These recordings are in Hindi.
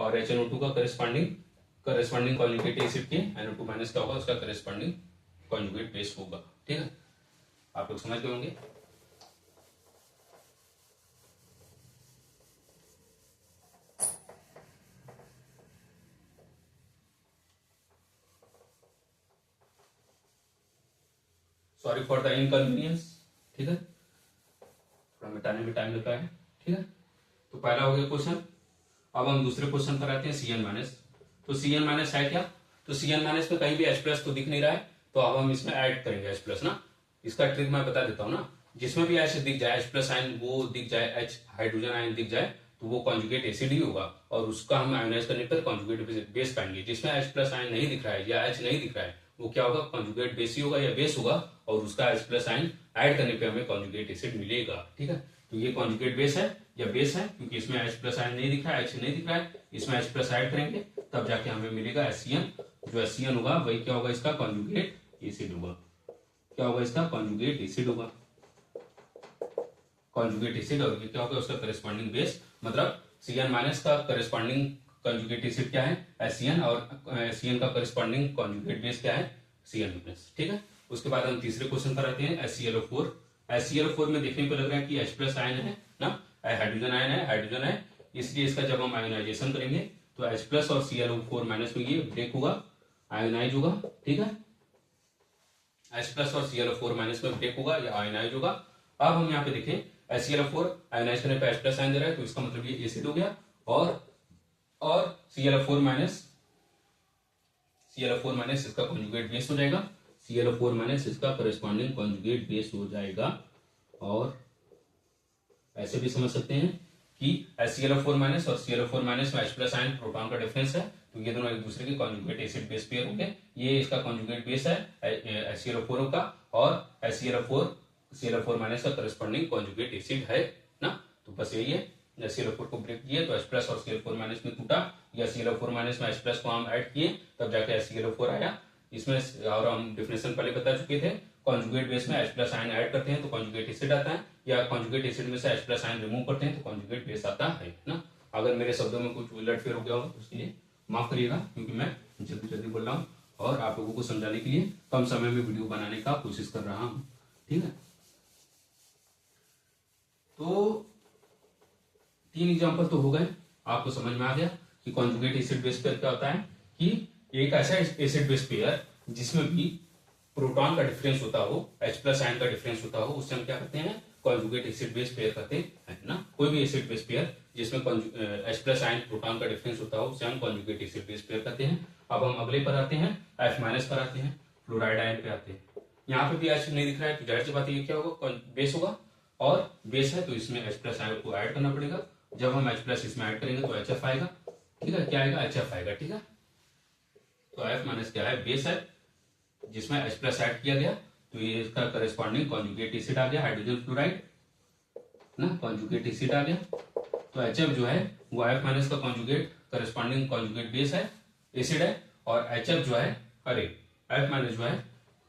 और HNO2 का करेस्पॉन्डिंग कॉन्जुगेट एसिड के NO2 माइनस क्या होगा, उसका करेस्पॉन्डिंग कॉन्जुगेट बेस होगा। ठीक है, आप लोग समझ गए होंगे। Sorry for the inconvenience. ठीक है, थोड़ा मिटाने में टाइम लगता है। ठीक है, तो पहला हो गया क्वेश्चन। अब हम दूसरे क्वेश्चन पर आते हैं, Cn माइनस। तो Cn माइनस है क्या, तो Cn माइनस में कहीं भी H प्लस तो दिख नहीं रहा है, तो अब हम इसमें ऐड करेंगे H प्लस ना। इसका ट्रिक मैं बता देता हूँ ना, जिसमें भी H दिख जाए, H प्लस आयन वो दिख जाए, H हाइड्रोजन आयन दिख जाए, तो वो कॉन्जुगेट एसिड ही होगा और उसका हम आयोनाइज करने पर कॉन्जुगेट बेस पाएंगे। जिसमें H प्लस आयन नहीं दिख रहा है या H नहीं दिख रहा है, वो क्या होगा, कॉन्जुगेट बेस ही होगा या बेस होगा, और उसका H प्लस आयन ऐड करने पे हमें कॉन्जुगेट एसिड मिलेगा। ठीक है, तो ये कॉन्जुगेट बेस है या बेस है, क्योंकि इसमें H प्लस आयन नहीं दिख रहा है, H नहीं दिख रहा है, इसमें H प्लस ऐड करेंगे तब जाके हमें मिलेगा HCN। जो HCN होगा वही क्या होगा, इसका कॉन्जुगेट एसिड होगा। क्या होगा, इसका कॉन्जुगेट एसिड होगा, कॉन्जुगेट एसिड। और ये क्या होगा, उसका करेस्पॉन्डिंग बेस। मतलब Cn माइनस का करेस्पॉन्डिंग कॉन्जुगेट एसिड क्या है, HCN, और HCN का करेस्पॉन्डिंग कॉन्जुगेट बेस क्या है, Cn माइनस। ठीक है, उसके बाद हम तीसरे क्वेश्चन पर आते हैं, HClO4। HClO4 में देखने को लग रहा है कि H प्लस आयन है ना, हाइड्रोजन आयन है, हाइड्रोजन है, इसलिए इसका जब हम आयोनाइजेशन करेंगे तो H प्लस और Cl4 माइनस में ये ब्रेक होगा, आयोनाइज होगा। ठीक है, H प्लस और Cl4 माइनस में ब्रेक होगा या आयोनाइज होगा। अब हम यहाँ पे देखें, HCl4 आयोनाइज करने पे H प्लस आयन दे रहा है, तो इसका मतलब ये एसिड हो गया, और Cl4 माइनस इसका कॉन्जुगेट बेस हो जाएगा, Cl4 माइनस इसका करेस्पॉन्डिंग कॉन्जुगेट बेस हो जाएगा। और ऐसे भी समझ सकते हैं कि HClO4 माइनस और Cl4 माइनस में H प्लस आयन प्रोटॉन का डिफरेंस है, तो ये दोनों एक दूसरे के कॉन्जुगेट एसिड बेस पेयर होंगे। ये इसका कॉन्जुगेट बेस है HClO4 का, और Cl4 माइनस का करस्पॉन्डिंग कॉन्जुगेट एसिड है ना। तो बस यही है, Cl4 को ब्रेक किए तो H प्लस और Cl4 माइनस में टूटा, या Cl4 माइनस में H प्लस को हम ऐड किए तब जाके HClO4 आया इसमें। और हम डिफिनेशन पहले बता चुके थे, कॉन्जुगेट बेस में H प्लस आयन ऐड करते हैं तो कॉन्जुगेट एसिड आता है, या कॉन्जुगेट एसिड में से H प्लस आयन रिमूव करते हैं तो कॉन्जुगेट बेस आता है ना। अगर मेरे शब्दों में कुछ उलटफेर हो गया हो तो उसके लिए माफ करिएगा, क्योंकि मैं जल्दी बोल रहा हूँ और आप लोगों को समझाने के लिए कम समय में वीडियो बनाने का कोशिश कर रहा हूँ। ठीक है, तो 3 एग्जाम्पल तो हो गए, आपको समझ में आ गया कि कॉन्जुगेट एसिड बेस पेयर क्या होता है, कि एक ऐसा एसिड बेस पेयर जिसमें भी प्रोटॉन का डिफरेंस होता हो, H प्लस आयन का डिफरेंस होता हो, उससे हम क्या करते हैं, कॉन्जुगेट एसिड बेस पेयर कहते हैं ना। कोई भी एसिड बेस पेयर जिसमें H प्लस आयन प्रोटॉन का डिफरेंस होता हो उसे हम कॉन्जुगेट एसिड बेस पेयर कहते हैं। अब हम अगले पर आते हैं, F माइनस पर आते हैं, फ्लोराइड आयन पे आते हैं। यहाँ पे भी H नहीं दिख रहा है, तो जाहिर सी बात है ये क्या होगा, बेस होगा, और बेस है तो इसमें H प्लस आयन को ऐड करना पड़ेगा। जब हम H प्लस इसमें ऐड करेंगे तो HF आएगा। ठीक है, क्या आएगा, HF आएगा। ठीक है, तो F माइनस क्या है, बेस है जिसमें H प्लस ऐड किया गया, तो ये इसका करेस्पॉन्डिंग कॉन्जुगेट एसिड आ गया, हाइड्रोजन फ्लोराइड ना, कॉन्जुगेट एसिड आ गया। तो HF जो है वो F माइनस का कॉन्जुगेट करेस्पॉन्डिंग कॉन्जुगेट बेस है, एसिड है, और HF जो है, F माइनस जो है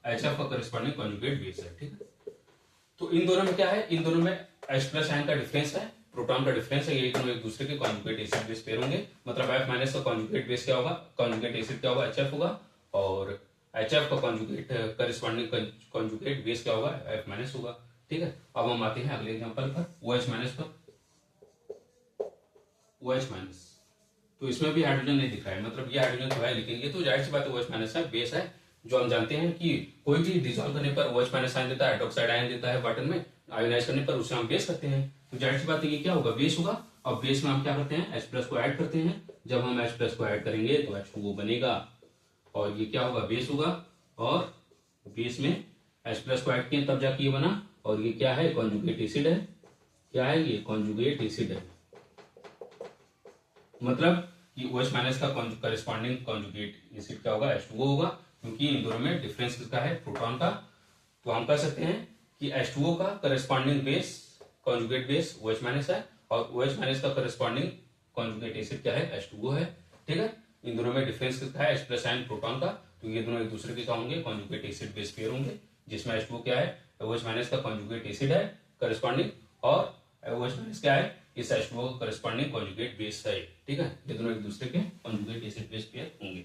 HF का करेस्पॉन्डिंग कॉन्जुगेट बेस है। ठीक है, तो इन दोनों में क्या है, इन दोनों में H प्लस आयन का डिफरेंस है, प्रोटॉन का डिफरेंस है, ये दोनों एक दूसरे के कॉन्जुगेट एसिड बेस पेयर होंगे। मतलब F माइनस का कॉन्जुगेट बेस क्या होगा, कॉन्जुगेट एसिड क्या होगा, HF होगा, और HF का कॉन्जुगेट करेस्पॉन्डिंग कॉन्जुगेट बेस क्या होगा, F माइनस होगा। ठीक है, अब हम आते हैं अगले एग्जांपल पर, OH माइनस पर। OH माइनस, तो इसमें भी हाइड्रोजन नहीं दिख रहा है, मतलब ये हाइड्रोजन तो है लेकिन ये तो जाहिर सी बात है OH माइनस है, बेस है। जो हम जानते हैं कि कोई भी डिसॉल्व करने पर OH माइनस आयन देता है, हाइड्रोक्साइड आयन देता है वाटर में, आयोनाइज करने पर उसे हम बेस करते हैं। तो जाहिर सी बात है ये क्या होगा, बेस होगा, और बेस में हम क्या करते हैं, H प्लस को ऐड करते हैं। जब हम H प्लस को ऐड करेंगे तो H2O बनेगा, और ये क्या होगा, बेस होगा, और बेस में H प्लस को ऐड किए तब जाके ये बना, और ये क्या है, कॉन्जुगेट एसिड है। क्या है ये, कॉन्जुगेट एसिड है। मतलब कि OH माइनस का करेस्पॉन्डिंग कॉन्जुगेट एसिड क्या होगा, H2O होगा, क्योंकि इन दोनों में डिफरेंस किसका है, प्रोटॉन का। तो हम कह सकते हैं कि H2O का corresponding base conjugate base OH minus है, और OH माइनस का करेस्पॉन्डिंग कॉन्जुगेट एसिड क्या है, H2O है। ठीक है, इन दोनों में डिफरेंस किसका है, H प्लस आयन प्रोटॉन का, तो ये दोनों एक दूसरे के क्या होंगे, कॉन्जुगेट एसिड बेस पेयर होंगे, जिसमें H2O क्या है, OH माइनस का कॉन्जुगेट एसिड है करेस्पॉन्डिंग, और OH माइनस क्या है, इस H2O का करस्पॉन्डिंग कॉन्जुगेट बेस है। ठीक है, ये दोनों एक दूसरे के कॉन्जुगेट एसिड बेस पेयर होंगे।